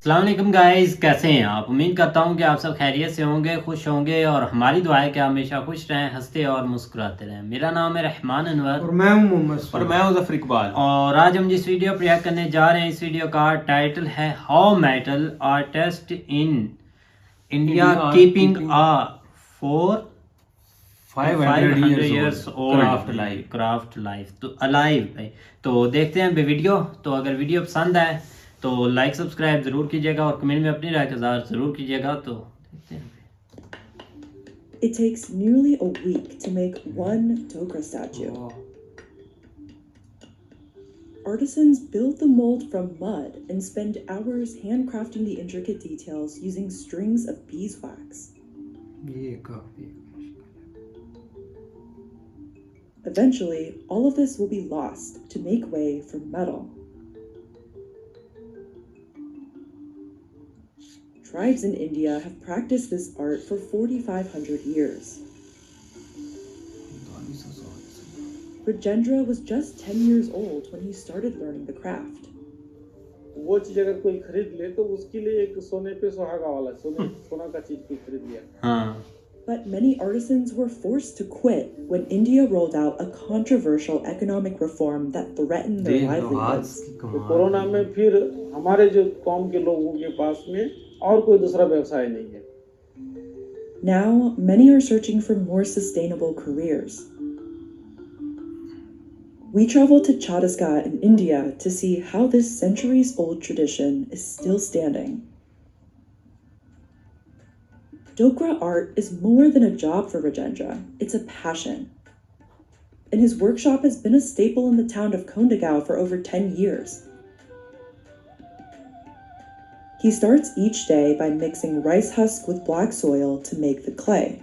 अस्सलाम गाइस, कैसे हैं आप? उम्मीद करता हूं कि आप सब खैरियत से होंगे, खुश होंगे और हमारी दुआ है कि हमेशा खुश रहें, हंसते और मुस्कुराते रहें। मेरा नाम है रहमान अनवर और मैं हूं मोहम्मद और मैं हूं ज़फ़र इकबाल। और आज हम जिस वीडियो पर रिएक्ट करने जा रहे हैं, इस वीडियो का टाइटल है how metal artist in India keeping a for 500 years old craft life तो अलाइव भाई। तो देखते हैं वीडियो। तो अगर वीडियो पसंद आए तो लाइक सब्सक्राइब जरूर कीजिएगा और कमेंट में अपनी राय का इज़हार जरूर कीजिएगा। तो देखते हैं। It takes nearly a week to make one Dokra statue. Artisans build the mold from mud and spend hours handcrafting the intricate details using strings of beeswax. ये काफी Eventually, all of this will be lost to make way for metal. Tribes in India have practiced this art for 4,500 years. Rajendra was just 10 years old when he started learning the craft. वो चीज अगर कोई खरीद ले तो उसके लिए एक सोने पे सुहागा वाला सोना का चीज कोई खरीद लिया। हाँ। But many artisans were forced to quit when India rolled out a controversial economic reform that threatened their livelihoods. तो कोरोना में फिर हमारे जो कौम के लोगों के पास में और कोई दूसरा व्यवसाय नहीं है। Now, many are searching for more sustainable careers. We traveled to Chhattisgarh in India to see how this centuries-old tradition is still standing. Dokra art is more than a job for Rajendra, it's a passion. And his workshop has been a staple in the town of Kondagao for over 10 years. He starts each day by mixing rice husk with black soil to make the clay.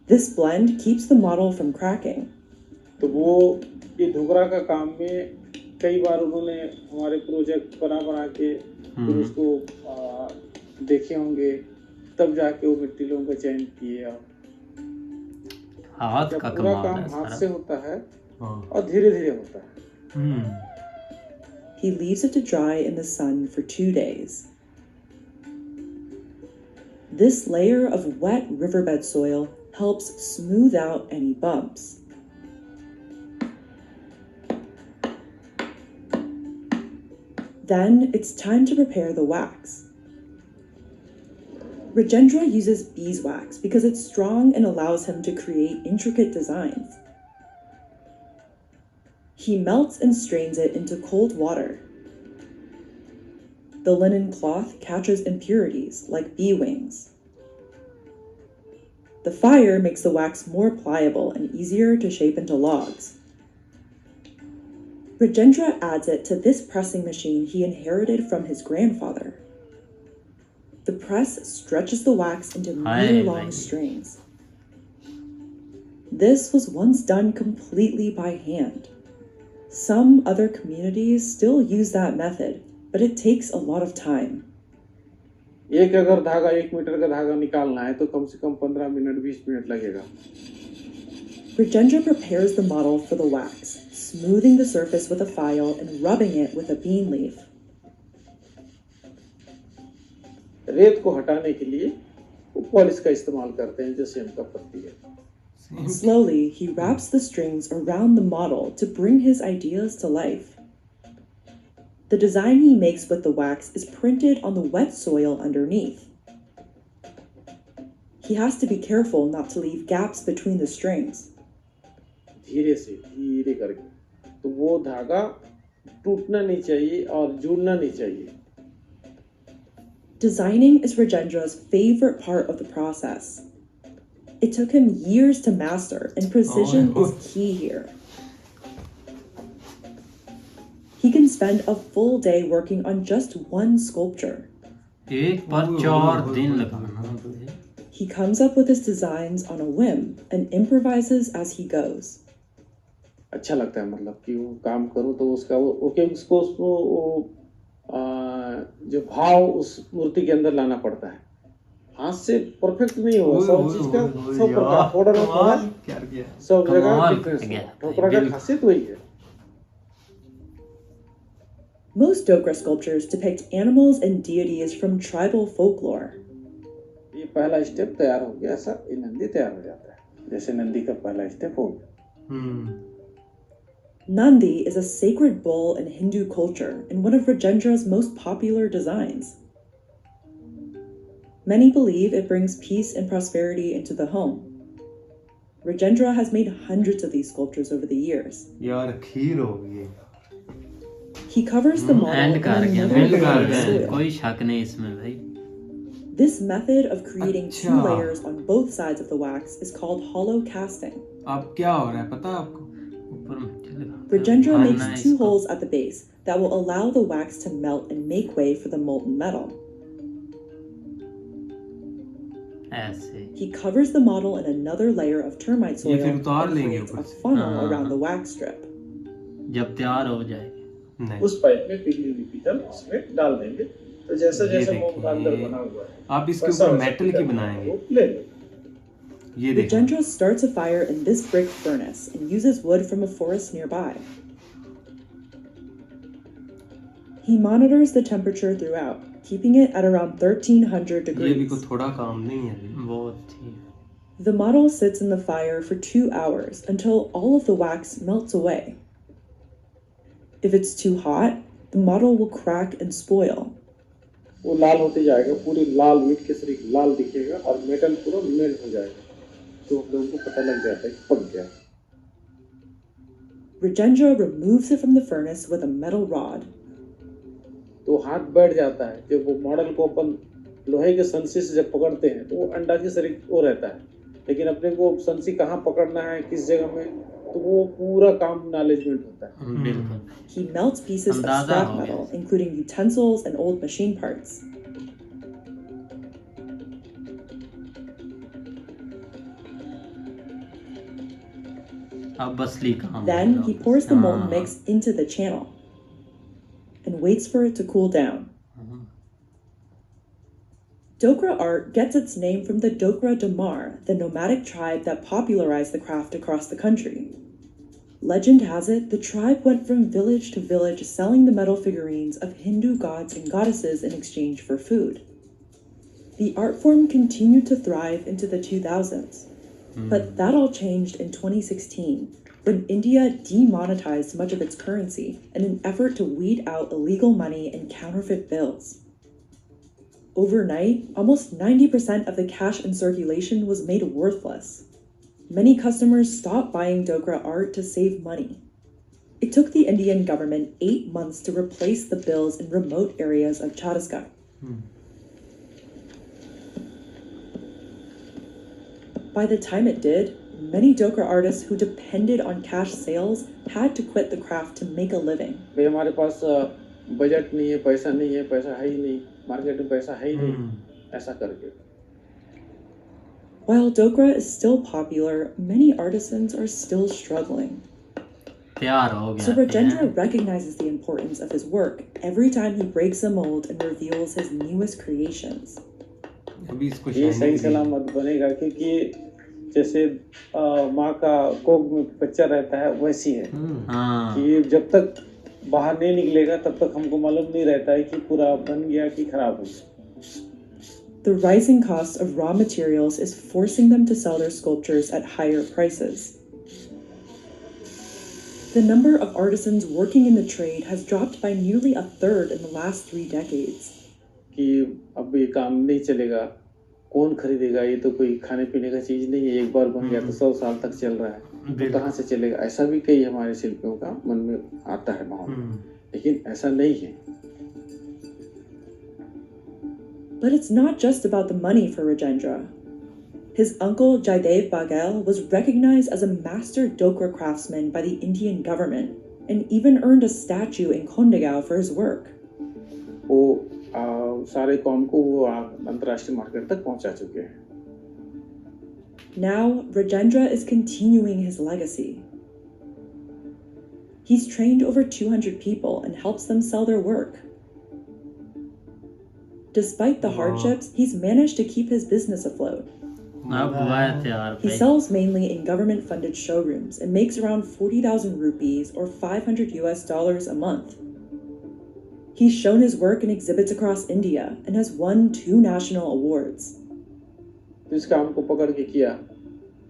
This blend keeps the model from cracking. तो वो ये ढोकरा का काम में कई बार उन्होंने हमारे project बना के फिर उसको देखे होंगे, तब जाके वो मिट्टियों का चयन किए। हाथ का पूरा काम हाथ से होता है और धीरे-धीरे होता है। He leaves it to dry in the sun for 2 days. This layer of wet riverbed soil helps smooth out any bumps. Then it's time to prepare the wax. Rajendra uses beeswax because it's strong and allows him to create intricate designs. He melts and strains it into cold water. The linen cloth catches impurities like bee wings. The fire makes the wax more pliable and easier to shape into logs. Rajendra adds it to this pressing machine he inherited from his grandfather. The press stretches the wax into meter-long strings. This was once done completely by hand. Some other communities still use that method, but it takes a lot of time. एक अगर धागा 1 metre का धागा निकालना है तो कम से कम 15 minute 20 minute लगेगा। Rajendra prepares the model for the wax, smoothing the surface with a file and rubbing it with a bean leaf. रेत को हटाने के लिए वो पॉलिश का इस्तेमाल करते हैं जो सेम का पत्ती है। Slowly, he wraps the strings around the model to bring his ideas to life. The design he makes with the wax is printed on the wet soil underneath. He has to be careful not to leave gaps between the strings. धीरे से धीरे करके, तो वो धागा टूटना नहीं चाहिए और जुड़ना नहीं चाहिए। Designing is Rajendra's favorite part of the process. It took him years to master, and precision is key here. He can spend a full day working on just one sculpture. एक पर 4 दिन लगाना। He comes up with his designs on a whim and improvises as he goes. अच्छा लगता है, मतलब कि वो काम करो तो उसका उसको जो भाव उस मूर्ति के अंदर लाना पड़ता है। हाथ से परफेक्ट नहीं होगा, सब ओए, चीज का ओए, सब प्रकार यार, थोड़ा ना थोड़ा कमाल कर गया। सब जगह कमाल डिफरेंस कर है। गया, ढोकरा का बिल्कुल। खासियत वही है। Most Dokra sculptures depict animals and deities from tribal folklore. ये पहला स्टेप तैयार हो गया, ऐसा ये नंदी तैयार हो जाता है, जैसे नंदी का पहला स्टेप हो गया। Nandi is a sacred bull in Hindu culture and one of Rajendra's most popular designs. Many believe it brings peace and prosperity into the home. Rajendra has made hundreds of these sculptures over the years. यार खीर हो गई। He covers the model and in कर गया, another बिल्कुल layer of है, soil. कोई शक नहीं इसमें भाई। This method of creating two अच्छा। layers on both sides of the wax is called hollow casting. अब क्या हो रहा है पता है आपको? ऊपर मिट्टी लगा कर Rajendra भरना makes है two इसको। holes at the base that will allow the wax to melt and make way for the molten metal. ऐसे He covers the model in another layer of termite ये soil फिर उतार and लेंगे creates ऊपर a से। funnel हाँ। around the wax strip. जब तैयार हो जाएगी नहीं, उस पाइप में पिघली हुई पीतल उसमें डाल देंगे, तो जैसे ये जैसे मोम का अंदर देखिए। बना हुआ है आप इसके वैसा ऊपर वैसा मेटल की पीतल बनाएंगे। वो ले लो। ये देखो, Rajendra starts a fire in this brick furnace and uses wood from a forest nearby. He monitors the temperature throughout, keeping it at around 1300 ये भी कोई degrees. थोड़ा काम नहीं है। बहुत ही The model sits in the fire for 2 hours until all of the wax melts away. If it's too hot, the model will crack and spoil. वो लाल होते जाएगा, पूरी लाल मीट के सरी लाल दिखेगा और मेटल पूरा मेल्ट हो जाएगा, तो हम लोगों को पता लग जाता है कि पक गया। Rajendra removes it from the furnace with a metal rod. तो हाथ बैठ जाता है, जब वो मॉडल को अपन लोहे के संसी से जब पकड़ते हैं तो वो अंडा की सरी वो रहता है, लेकिन अपने को संसी कहाँ पकड़ना है किस जगह में, तो वो पूरा काम नॉलेजमेंट होता है। बिल्कुल। He melts pieces of अंदाजा scrap हो गया। metal, including utensils and old machine parts. अब असली काम Then होगा। he pours the molten हाँ। mix into the channel and waits for it to cool down. Dokra art gets its name from the Dokra Damar, the nomadic tribe that popularized the craft across the country. Legend has it the tribe went from village to village selling the metal figurines of Hindu gods and goddesses in exchange for food. The art form continued to thrive into the 2000s, but that all changed in 2016 when India demonetized much of its currency in an effort to weed out illegal money and counterfeit bills. Overnight, almost 90% of the cash in circulation was made worthless. Many customers stopped buying Dokra art to save money. It took the Indian government 8 months to replace the bills in remote areas of Chhattisgarh. By the time it did, many Dokra artists who depended on cash sales had to quit the craft to make a living. भाई हमारे पास budget नहीं है, पैसा नहीं है, पैसा है ही नहीं, मार्केट में पैसा है ही नहीं, ऐसा करके। While Dokra is still popular, many artisans are still struggling. तैयार हो गया So Rajendra है। recognizes the importance of his work every time he breaks a mold and reveals his newest creations. अभी इसको ये सही शाइनिंग सलामत बनेगा, क्योंकि जैसे माँ का कोख में बच्चा रहता है वैसी है हाँ कि जब तक बाहर नहीं निकलेगा तब तक हमको मालूम नहीं रहता है कि पूरा बन गया कि खराब हो गया। The rising cost of raw materials is forcing them to sell their sculptures at higher prices. The number of artisans working in the trade has dropped by nearly a third in the last 3 decades. कि अब ये काम नहीं चलेगा, कौन खरीदेगा, ये तो कोई खाने पीने का चीज नहीं है, एक बार बन गया तो 100 साल तक चल रहा है, तो कहाँ से चलेगा, ऐसा भी कई हमारे शिल्पियों का मन में आता है माहौल, लेकिन ऐसा नहीं है। But it's not just about the money for Rajendra. His uncle Jaidev Baghel was recognized as a master Dokra craftsman by the Indian government and even earned a statue in Kondegao for his work. वो सारे काम को वो अंतर्राष्ट्रीय market तक पहुंचा चुके हैं। Now, Rajendra is continuing his legacy. He's trained over 200 people and helps them sell their work. Despite the hardships, he's managed to keep his business afloat. अब हुआ है तैयार He भाई। sells mainly in government-funded showrooms and makes around 40,000 rupees or $500 a month. He's shown his work in exhibits across India and has won 2 national awards. तो इस काम को पकड़ के किया,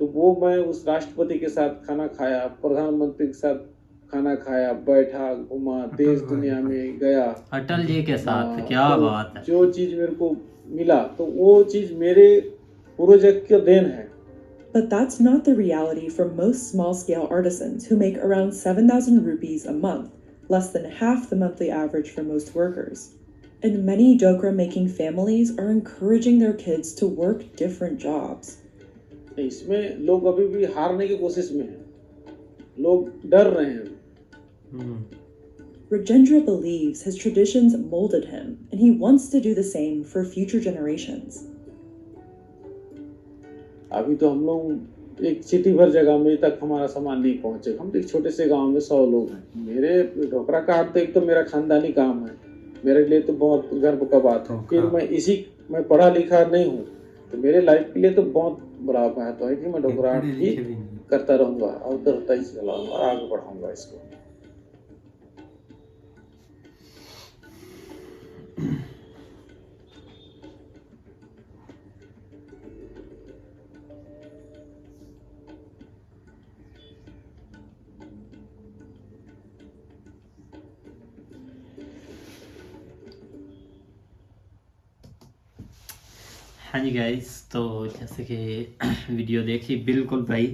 तो वो मैं उस राष्ट्रपति के साथ खाना खाया, प्रधानमंत्री के साथ खाना खाया, बैठा, घूमा, देश दुनिया में गया अटल जी के साथ, क्या तो बात है। जो चीज मेरे को मिला तो वो चीज मेरे प्रोजेक्ट का देन है। But that's not the reality for most small-scale artisans who make around 7,000 rupees a month, less than half the monthly average for most workers. And many dokra-making families are encouraging their kids to work different jobs. इसमें लोग अभी भी हारने की कोशिश में हैं, लोग डर रहे हैं। Rajendra believes his traditions molded him, and he wants to do the same for future generations. अभी तो हम लोग एक सिटी भर जगह में तक हमारा सामान नहीं पहुंचे, हम तो एक छोटे से गांव में 100 लोग हैं। मेरे ढोकरा का आर्ट तो एक तो मेरा खानदानी काम है, मेरे लिए तो बहुत गर्व का बात है। फिर मैं पढ़ा लिखा नहीं हूँ, तो मेरे लाइफ के लिए तो बहुत बड़ा बात है कि मैं ढोकरा आर्ट ही करता रहूंगा और करता ही चलाऊंगा और आगे बढ़ाऊंगा इसको। हाँ जी गाइस, तो जैसे कि वीडियो देखी, बिल्कुल भाई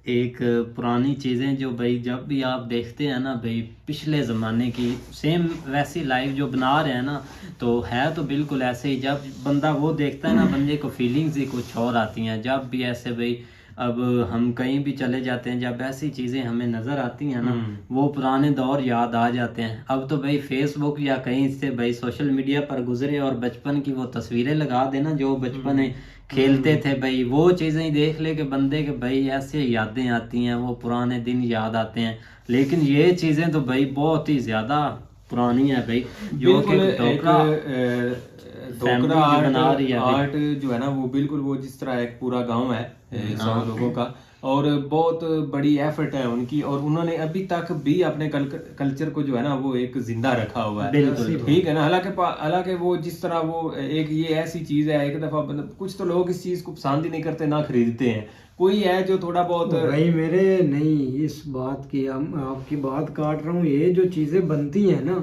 एक पुरानी चीज़ें जो भाई जब भी आप देखते हैं ना भाई, पिछले ज़माने की सेम वैसी लाइफ जो बना रहे हैं ना, तो है तो बिल्कुल ऐसे ही। जब बंदा वो देखता है ना, बंदे को फीलिंग्स ही कुछ और आती हैं। जब भी ऐसे भाई, अब हम कहीं भी चले जाते हैं, जब ऐसी चीज़ें हमें नज़र आती हैं ना, वो पुराने दौर याद आ जाते हैं। अब तो भाई फेसबुक या कहीं से भाई सोशल मीडिया पर गुजरे और बचपन की वो तस्वीरें लगा देना, जो बचपन में खेलते थे भाई, वो चीज़ें ही देख ले के बंदे के भाई ऐसे यादें आती हैं, वो पुराने दिन याद आते हैं। लेकिन ये चीज़ें तो भाई बहुत ही ज़्यादा पुरानी है भाई, जो कि ढोकरा आर्ट जो है ना, वो बिल्कुल वो जिस तरह एक पूरा गांव है 100 लोगों का, और बहुत बड़ी एफर्ट है उनकी, और उन्होंने अभी तक भी अपने कल्चर को जो है ना वो एक जिंदा रखा हुआ है। बिल्कुल ठीक है ना। हालांकि वो जिस तरह वो एक ये ऐसी चीज है, एक दफा मतलब कुछ तो लोग इस चीज को पसंद ही नहीं करते, ना खरीदते हैं। कोई है जो थोड़ा बहुत भाई मेरे नहीं, इस बात की हम आपकी बात काट रहा हूँ। ये जो चीजें बनती हैं ना,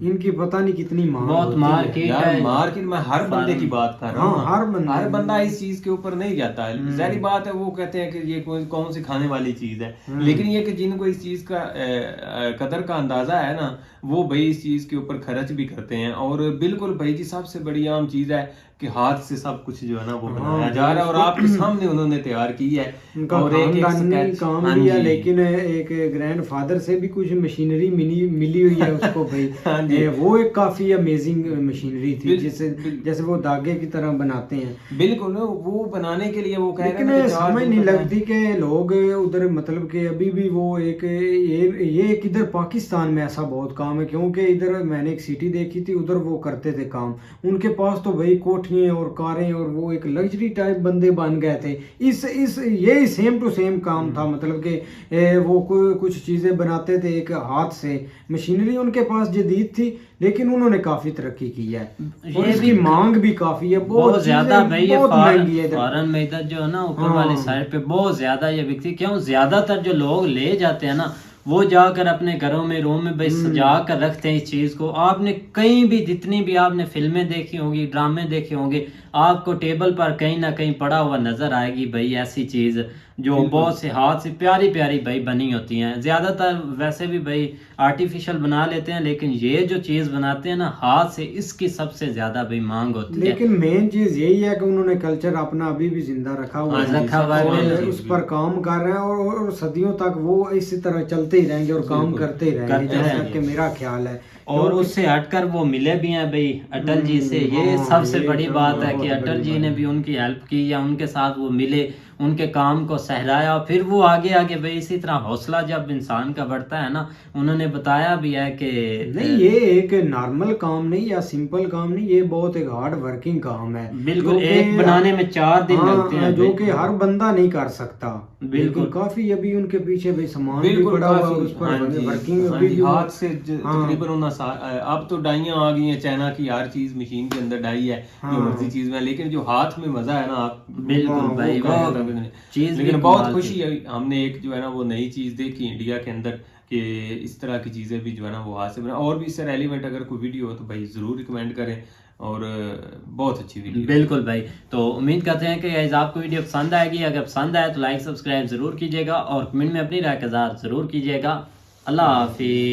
इनकी पता नहीं कितनी मांग बहुत मार्केट है। मार्केट में हर बंदे की बात कर रहा हूँ। हर बंदा इस चीज के ऊपर नहीं जाता है। जाहिर बात है, वो कहते हैं कि ये कौन सी खाने वाली चीज है, लेकिन ये कि जिनको इस चीज का कदर का अंदाजा है ना, वो भाई इस चीज के ऊपर खर्च भी करते हैं। और बिल्कुल भाई जी, सबसे बड़ी आम चीज है कि हाथ से सब कुछ जो है ना वो बनाया जा रहा है, और आपके सामने उन्होंने तैयार की है। और एक काम भी है, लेकिन एक ग्रैंडफादर से भी कुछ मशीनरी मिली हुई है उसको भाई। वो एक काफी अमेजिंग मशीनरी थी, जैसे वो धागे की तरह बनाते हैं। बिल्कुल, वो बनाने के लिए वो कह रहे हैं। लेकिन समझ नहीं लगती कि लोग उधर मतलब कि अभी भी वो एक ये इधर पाकिस्तान में ऐसा बहुत काम है, क्योंकि इधर मैंने एक सिटी देखी थी, उधर वो करते थे काम। उनके पास तो भाई कोठियां और कारें, और वो एक लग्जरी टाइप बंदे बन गए थे। ये सेम टू सेम काम था, मतलब कि वो कुछ चीजें बनाते थे एक हाथ से। मशीनरी उनके पास जदीद थी, लेकिन उन्होंने काफी तरक्की की है, और इसकी मांग भी काफी है, बहुत ज्यादा भाई। ये महंगी है फॉरेन में इधर जो है ना, ऊपर वाली साइड पे बहुत ज्यादा ये बिकती। क्यों? ज्यादातर जो लोग ले जाते हैं ना, वो जाकर अपने घरों में रूम में भाई सजा कर रखते हैं इस चीज को। आपने कहीं भी, जितनी भी आपने फिल्में देखी होंगी, ड्रामे देखे होंगे, आपको टेबल पर कहीं ना कहीं पड़ा हुआ नजर आएगी भाई ऐसी चीज, जो बहुत से हाथ से प्यारी प्यारी भाई बनी होती हैं। ज्यादातर वैसे भी भाई आर्टिफिशियल बना लेते हैं, लेकिन ये जो चीज बनाते हैं ना हाथ से, इसकी सबसे ज्यादा भाई मांग होती है। लेकिन मेन चीज यही है कि उन्होंने कल्चर अपना अभी भी जिंदा रखा हुआ है, उस पर काम कर रहे हैं, और सदियों तक वो इसी तरह चलते ही रहेंगे और काम करते ही रहेंगे, जैसा कि मेरा ख्याल है। और उससे हटकर वो मिले भी हैं भाई अटल जी से। ये सबसे बड़ी बात है कि अटल जी ने भी उनकी हेल्प की, या उनके साथ वो मिले, उनके काम को सहराया, फिर वो आगे आगे भाई इसी तरह हौसला जब इंसान का बढ़ता है ना, उन्होंने बताया भी है कि नहीं ये एक नॉर्मल काम नहीं या सिंपल काम नहीं, ये बहुत एक हार्ड वर्किंग काम है। बिल्कुल, जो कि- एक बनाने में 4 दिन हाँ, लगते हैं जो भाई। कि हर बंदा नहीं कर सकता। बिल्कुल। लेकिन काफी अभी उनके पीछे भाई सामान भी बिल्कुल पड़ा हुआ है, काफी, उस पर हाँ जी, वर्किंग हाँ अभी जी, भी हाथ से हाँ। तकरीबन अब तो डाइयां आ गई हैं, चाइना की हर चीज मशीन के अंदर डाई है, जो हाँ। मर्जी चीज में, लेकिन जो हाथ में मजा है ना आप बिल्कुल वो भाई, वो वो कहता चीज भी लेकिन बहुत कमाल खुशी की। है, हमने एक जो है ना वो नई चीज देखी इंडिया के अंदर कि इस तरह की चीजें भी जो है ना वो हाथ से बना, और भी इससे रेलिवेंट अगर कोई वीडियो हो तो भाई जरूर रिकमेंड करें, और बहुत अच्छी वीडियो। बिल्कुल भाई, तो उम्मीद करते हैं कि गाइस आपको वीडियो पसंद आएगी। अगर पसंद आए तो लाइक सब्सक्राइब जरूर कीजिएगा और कमेंट में अपनी राय का इज़हार जरूर कीजिएगा। अल्लाह हाफिज।